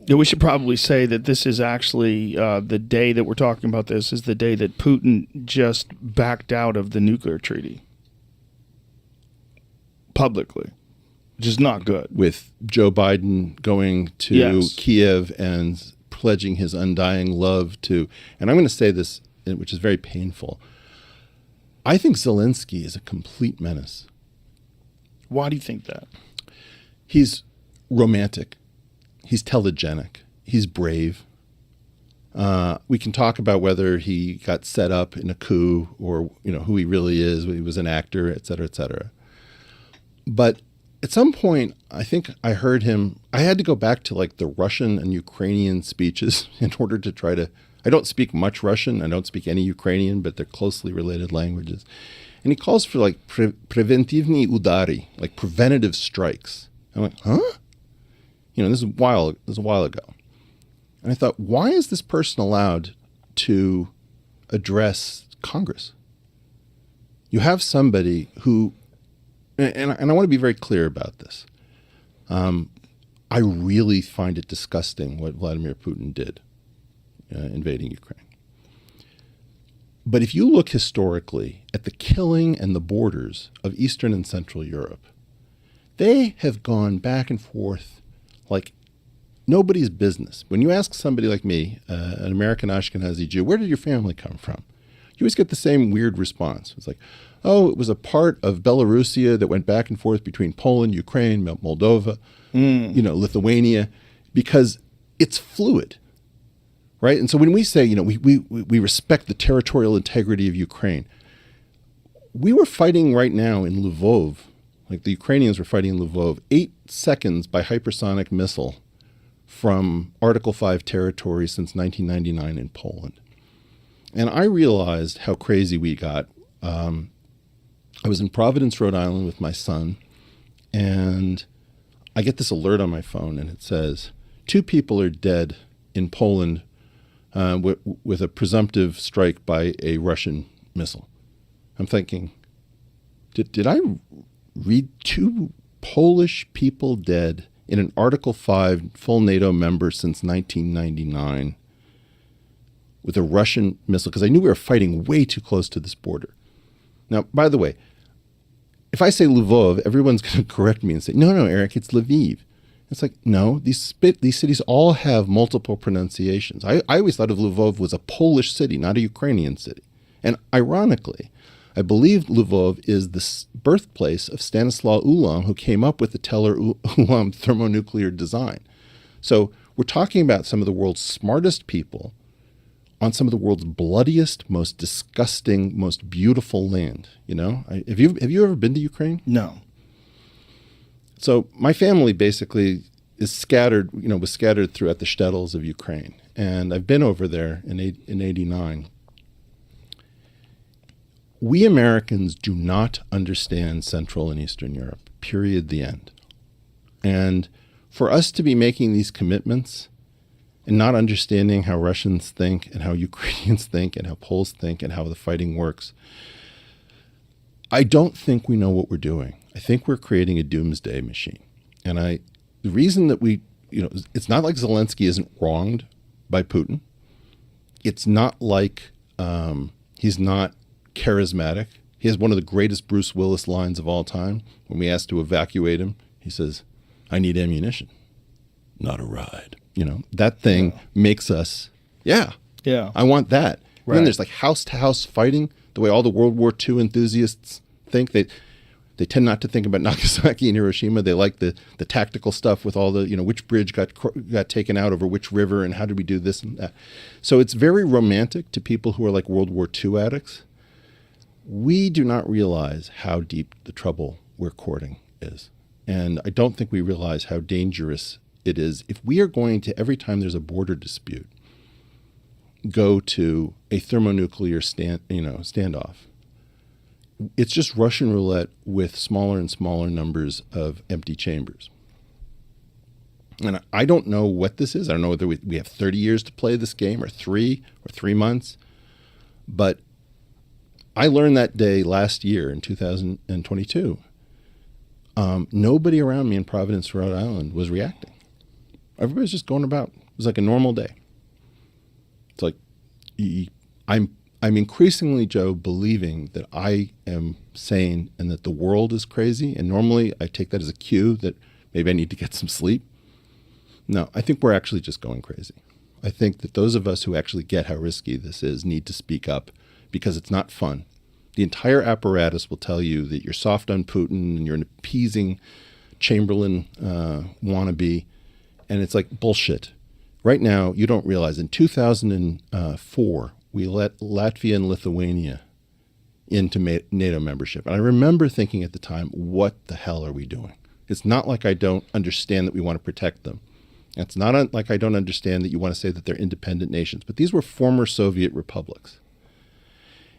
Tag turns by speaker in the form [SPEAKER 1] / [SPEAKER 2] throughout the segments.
[SPEAKER 1] We should probably say that this is actually the day that we're talking about this is the day that Putin just backed out of the nuclear treaty publicly, which is not good.
[SPEAKER 2] With Joe Biden going to Kiev and pledging his undying love to, and I'm going to say this, which is very painful. I think Zelensky is a complete menace.
[SPEAKER 1] Why do you think that?
[SPEAKER 2] He's romantic. He's telegenic. He's brave. We can talk about whether he got set up in a coup or who he really is. He was an actor, et cetera, et cetera. But at some point, I think I heard him. I had to go back to like the Russian and Ukrainian speeches in order to try to. I don't speak much Russian. I don't speak any Ukrainian, but they're closely related languages. And he calls for like preventivny udari, like preventative strikes. I'm like, huh? This is a while ago. And I thought, why is this person allowed to address Congress? You have somebody who, and I want to be very clear about this. I really find it disgusting what Vladimir Putin did invading Ukraine. But if you look historically at the killing and the borders of Eastern and Central Europe, they have gone back and forth like nobody's business. When you ask somebody like me, an American Ashkenazi Jew, where did your family come from? You always get the same weird response. It's like, oh, it was a part of Belarusia that went back and forth between Poland, Ukraine, Moldova, Lithuania, because it's fluid, right? And so when we say, we respect the territorial integrity of Ukraine, we were fighting right now in Lvov, like the Ukrainians were fighting in Lvov, 8 seconds by hypersonic missile from Article 5 territory since 1999 in Poland. And I realized how crazy we got. I was in Providence, Rhode Island with my son, and I get this alert on my phone, and it says, 2 people are dead in Poland with a presumptive strike by a Russian missile. I'm thinking, did I read 2 Polish people dead in an Article 5 full NATO member since 1999 with a Russian missile? Because I knew we were fighting way too close to this border. Now, by the way, if I say Lvov, everyone's going to correct me and say, no, Eric, it's Lviv. It's like, no, these cities all have multiple pronunciations. I always thought of Lvov was a Polish city, not a Ukrainian city. And ironically, I believe Lvov is the birthplace of Stanislaw Ulam, who came up with the Teller-Ulam thermonuclear design. So we're talking about some of the world's smartest people on some of the world's bloodiest, most disgusting, most beautiful land. Have you ever been to Ukraine?
[SPEAKER 1] No.
[SPEAKER 2] So my family basically is scattered, was scattered throughout the shtetls of Ukraine, and I've been over there in '89. We Americans do not understand Central and Eastern Europe, period, the end. And for us to be making these commitments and not understanding how Russians think and how Ukrainians think and how Poles think and how the fighting works, I don't think we know what we're doing. I think we're creating a doomsday machine. And the reason that it's not like Zelensky isn't wronged by Putin. It's not like he's not charismatic. He has one of the greatest Bruce Willis lines of all time. When we asked to evacuate him, he says, "I need ammunition, not a ride." That thing makes us, I want that. Right. And then there's like house-to-house fighting, the way all the World War II enthusiasts think. They tend not to think about Nagasaki and Hiroshima. They like the tactical stuff with all the, which bridge got taken out over which river and how did we do this and that. So it's very romantic to people who are like World War II addicts. We do not realize how deep the trouble we're courting is. And I don't think we realize how dangerous it is if we are going to, every time there's a border dispute, go to a thermonuclear standoff. It's just Russian roulette with smaller and smaller numbers of empty chambers. And I don't know what this is. I don't know whether we have 30 years to play this game or 3 months. But I learned that day last year in 2022. Nobody around me in Providence, Rhode Island was reacting. Everybody's just going about. It was like a normal day. It's like I'm increasingly, Joe, believing that I am sane and that the world is crazy. And normally I take that as a cue that maybe I need to get some sleep. No, I think we're actually just going crazy. I think that those of us who actually get how risky this is need to speak up because it's not fun. The entire apparatus will tell you that you're soft on Putin and you're an appeasing Chamberlain wannabe. And it's like bullshit. Right now, you don't realize in 2004, we let Latvia and Lithuania into NATO membership. And I remember thinking at the time, what the hell are we doing? It's not like I don't understand that we want to protect them. It's not like I don't understand that you want to say that they're independent nations. But these were former Soviet republics.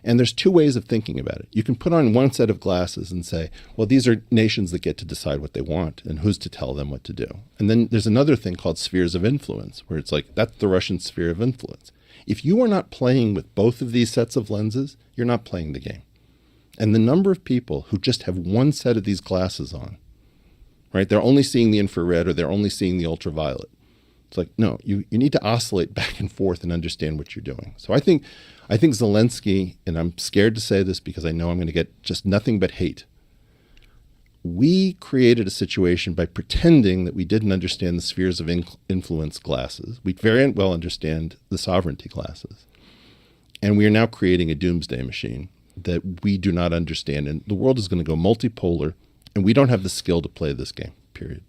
[SPEAKER 2] And there's two ways of thinking about it. You can put on one set of glasses and say, well, these are nations that get to decide what they want, and who's to tell them what to do? And then there's another thing called spheres of influence, where it's like, that's the Russian sphere of influence. If you are not playing with both of these sets of lenses, you're not playing the game. And the number of people who just have one set of these glasses on, right? They're only seeing the infrared or they're only seeing the ultraviolet. It's like, no, you need to oscillate back and forth and understand what you're doing. So I think Zelensky, and I'm scared to say this because I know I'm going to get just nothing but hate. We created a situation by pretending that we didn't understand the spheres of influence glasses. We very well understand the sovereignty glasses. And we are now creating a doomsday machine that we do not understand. And the world is going to go multipolar, and we don't have the skill to play this game, period.